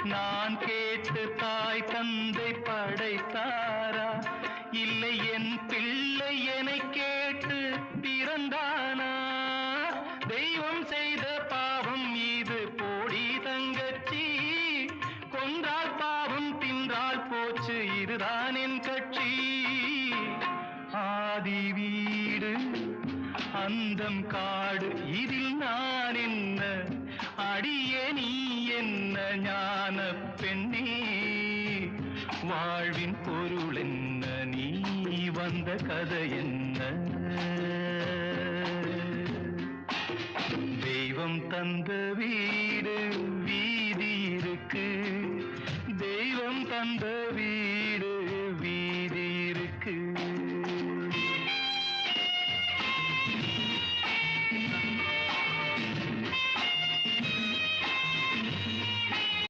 நான் கேட்டு தாய் தந்தை படைத்தாரா? இல்லை என் பிள்ளை என்னை கேட்டு பிறந்தானா? தெய்வம் செய்த பாவம் இது போடி தங்கச்சி, கொன்றால் பாவம் தின்றால் போச்சு இதுதான் என் கட்சி. ஆதி வீடு அந்தம் காடு இதில் நான் என்ன, அடியே நீ என்ன ஞான பெண்ணே? வாழ்வின் பொருள் என்ன, நீ வந்த கதை என்ன? தெய்வம் தந்த